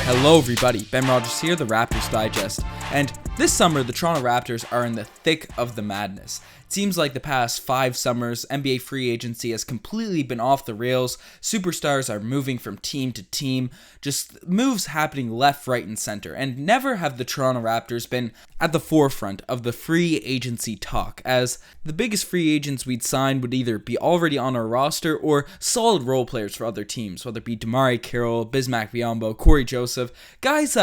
Hello everybody, Ben Rogers here, the Raptors Digest, and this summer the Toronto Raptors are in the thick of the madness. It seems like the past 5 summers, NBA free agency has completely been off the rails. Superstars are moving from team to team, just moves happening left, right, and center, and never have the Toronto Raptors been at the forefront of the free agency talk, as the biggest free agents we'd sign would either be already on our roster or solid role players for other teams, whether it be Damari Carroll, Bismack Biyombo, Corey Joseph, guys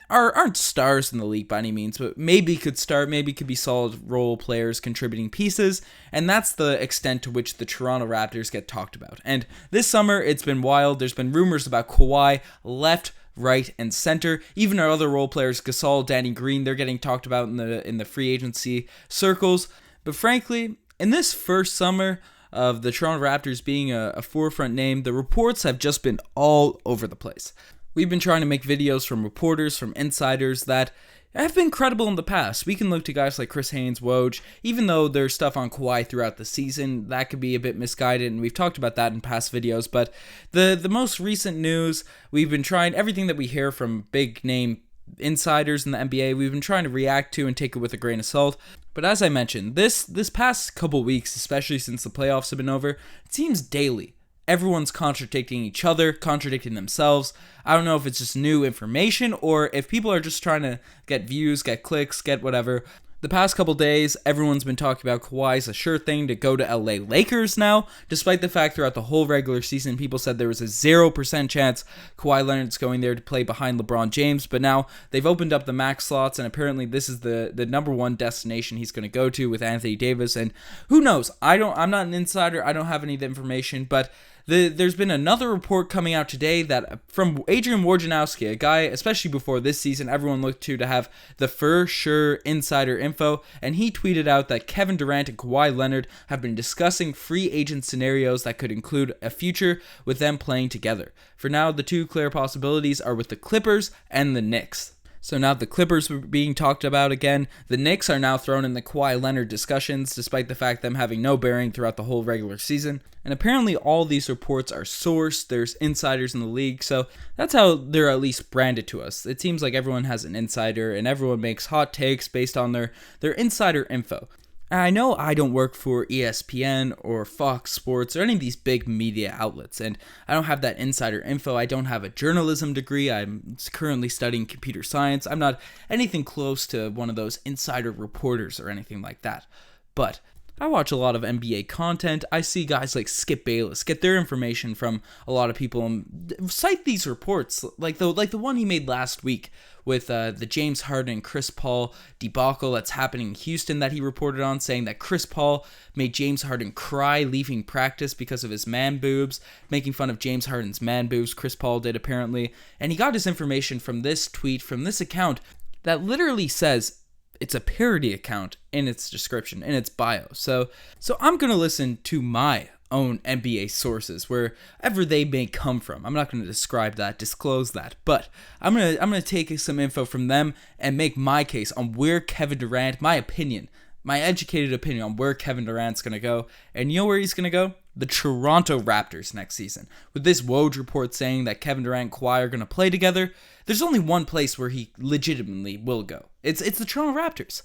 aren't stars in the league by any means, but maybe could start, maybe could be solid role players, contributing pieces, and that's the extent to which the Toronto Raptors get talked about. And this summer, it's been wild. There's been rumors about Kawhi left, right, and center. Even our other role players, Gasol, Danny Green, they're getting talked about in the free agency circles. But frankly, in this first summer of the Toronto Raptors being a forefront name, the reports have just been all over the place. We've been trying to make videos from reporters, from insiders that have been credible in the past. We can look to guys like Chris Haynes, Woj, even though there's stuff on Kawhi throughout the season, that could be a bit misguided, and we've talked about that in past videos. But the most recent news, we've been trying everything that we hear from big name insiders in the NBA, we've been trying to react to and take it with a grain of salt. But as I mentioned, this past couple weeks, especially since the playoffs have been over, it seems daily everyone's contradicting each other, contradicting themselves. I don't know if it's just new information or if people are just trying to get views, get clicks, get whatever. The past couple days, everyone's been talking about Kawhi's a sure thing to go to LA Lakers now, despite the fact throughout the whole regular season, people said there was a 0% chance Kawhi Leonard's going there to play behind LeBron James, but now they've opened up the max slots, and apparently this is the number one destination he's going to go to with Anthony Davis, and who knows? I'm not an insider, I don't have any of the information, but there's been another report coming out today that from Adrian Wojnarowski, a guy, especially before this season, everyone looked to have the for sure insider info, and he tweeted out that Kevin Durant and Kawhi Leonard have been discussing free agent scenarios that could include a future with them playing together. For now, the two clear possibilities are with the Clippers and the Knicks. So now the Clippers were being talked about again. The Knicks are now thrown in the Kawhi Leonard discussions, despite the fact them having no bearing throughout the whole regular season. And apparently all these reports are sourced. There's insiders in the league, so that's how they're at least branded to us. It seems like everyone has an insider, and everyone makes hot takes based on their insider info. I know I don't work for ESPN or Fox Sports or any of these big media outlets, and I don't have that insider info. I don't have a journalism degree. I'm currently studying computer science. I'm not anything close to one of those insider reporters or anything like that. But I watch a lot of NBA content. I see guys like Skip Bayless get their information from a lot of people and cite these reports, like the one he made last week with the James Harden, Chris Paul debacle that's happening in Houston that he reported on, saying that Chris Paul made James Harden cry leaving practice because of his man boobs, making fun of James Harden's man boobs, Chris Paul did apparently, and he got his information from this tweet, from this account that literally says it's a parody account in its description, in its bio. So I'm going to listen to my own NBA sources, wherever they may come from. I'm not going to disclose that, but I'm going to take some info from them and make my case on where Kevin Durant, my educated opinion on where Kevin Durant's going to go. And you know where he's going to go? The Toronto Raptors next season. With this Woj report saying that Kevin Durant and Kawhi are going to play together, there's only one place where he legitimately will go. It's the Toronto Raptors.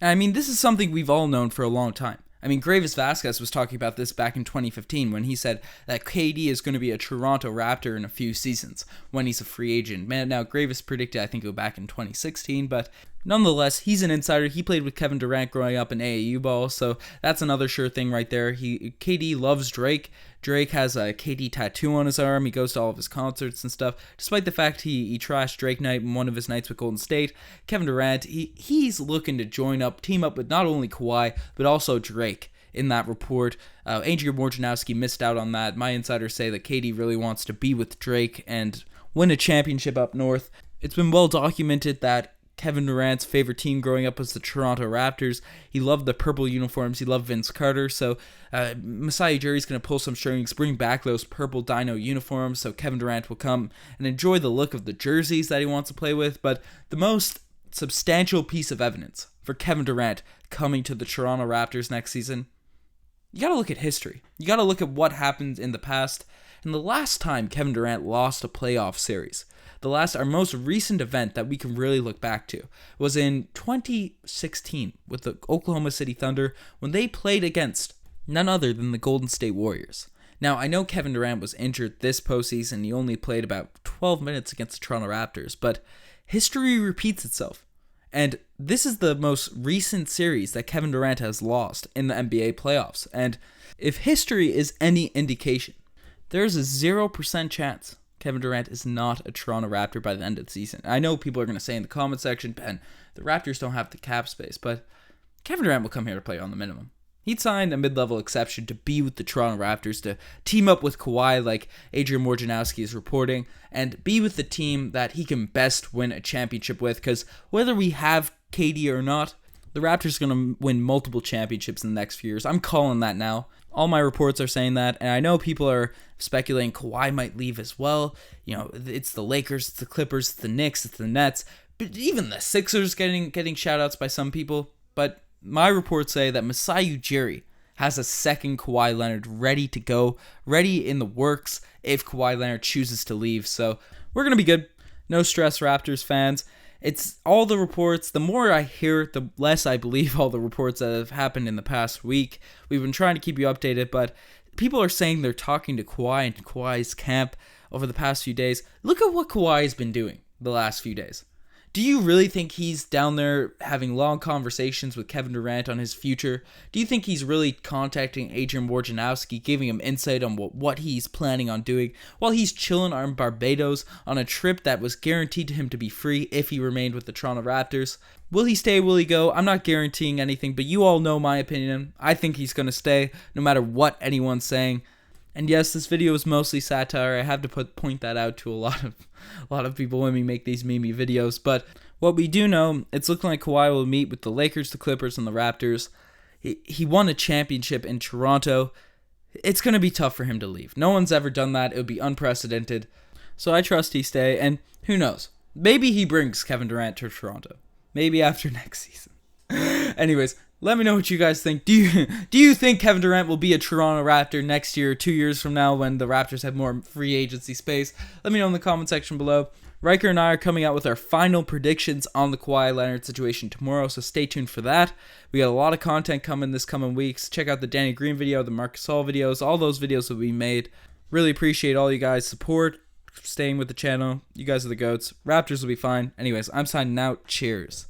And I mean, this is something we've all known for a long time. I mean, Gravis Vasquez was talking about this back in 2015 when he said that KD is going to be a Toronto Raptor in a few seasons when he's a free agent. Man, now Gravis predicted, I think, go back in 2016, but nonetheless, he's an insider. He played with Kevin Durant growing up in AAU ball, so that's another sure thing right there. KD loves Drake. Drake has a KD tattoo on his arm. He goes to all of his concerts and stuff. Despite the fact he trashed Drake night in one of his nights with Golden State, Kevin Durant, he's looking to team up with not only Kawhi, but also Drake in that report. Adrian Wojnarowski missed out on that. My insiders say that KD really wants to be with Drake and win a championship up north. It's been well documented that Kevin Durant's favorite team growing up was the Toronto Raptors. He loved the purple uniforms. He loved Vince Carter. So Masai Ujiri's going to pull some strings, bring back those purple Dino uniforms so Kevin Durant will come and enjoy the look of the jerseys that he wants to play with. But the most substantial piece of evidence for Kevin Durant coming to the Toronto Raptors next season, you got to look at history. You got to look at what happened in the past. And the last time Kevin Durant lost a playoff series our most recent event that we can really look back to was in 2016 with the Oklahoma City Thunder when they played against none other than the Golden State Warriors. Now, I know Kevin Durant was injured this postseason. He only played about 12 minutes against the Toronto Raptors, but history repeats itself. And this is the most recent series that Kevin Durant has lost in the NBA playoffs. And if history is any indication, there's a 0% chance Kevin Durant is not a Toronto Raptor by the end of the season. I know people are going to say in the comment section, Ben, the Raptors don't have the cap space, but Kevin Durant will come here to play on the minimum. He'd signed a mid-level exception to be with the Toronto Raptors, to team up with Kawhi like Adrian Wojnarowski is reporting, and be with the team that he can best win a championship with, because whether we have KD or not, the Raptors are going to win multiple championships in the next few years. I'm calling that now. All my reports are saying that, and I know people are speculating Kawhi might leave as well. You know, it's the Lakers, it's the Clippers, it's the Knicks, it's the Nets, but even the Sixers getting shout-outs by some people, but my reports say that Masai Ujiri has a second Kawhi Leonard ready to go, ready in the works if Kawhi Leonard chooses to leave. So we're going to be good. No stress, Raptors fans. It's all the reports. The more I hear, the less I believe all the reports that have happened in the past week. We've been trying to keep you updated, but people are saying they're talking to Kawhi and Kawhi's camp over the past few days. Look at what Kawhi has been doing the last few days. Do you really think he's down there having long conversations with Kevin Durant on his future? Do you think he's really contacting Adrian Wojnarowski, giving him insight on what he's planning on doing while he's chilling on Barbados on a trip that was guaranteed to him to be free if he remained with the Toronto Raptors? Will he stay? Will he go? I'm not guaranteeing anything, but you all know my opinion. I think he's going to stay no matter what anyone's saying. And yes, this video is mostly satire. I have to point that out to a lot of people when we make these meme videos. But what we do know, it's looking like Kawhi will meet with the Lakers, the Clippers, and the Raptors. He won a championship in Toronto. It's going to be tough for him to leave. No one's ever done that. It would be unprecedented. So I trust he stay. And who knows? Maybe he brings Kevin Durant to Toronto. Maybe after next season. Anyways, let me know what you guys think. Do you think Kevin Durant will be a Toronto Raptor next year, 2 years from now, when the Raptors have more free agency space? Let me know in the comment section below. Riker and I are coming out with our final predictions on the Kawhi Leonard situation tomorrow, so stay tuned for that. We got a lot of content coming this coming weeks. Check out the Danny Green video, the Marc Gasol videos. All those videos will be made. Really appreciate all you guys' support, staying with the channel. You guys are the GOATs. Raptors will be fine. Anyways, I'm signing out. Cheers.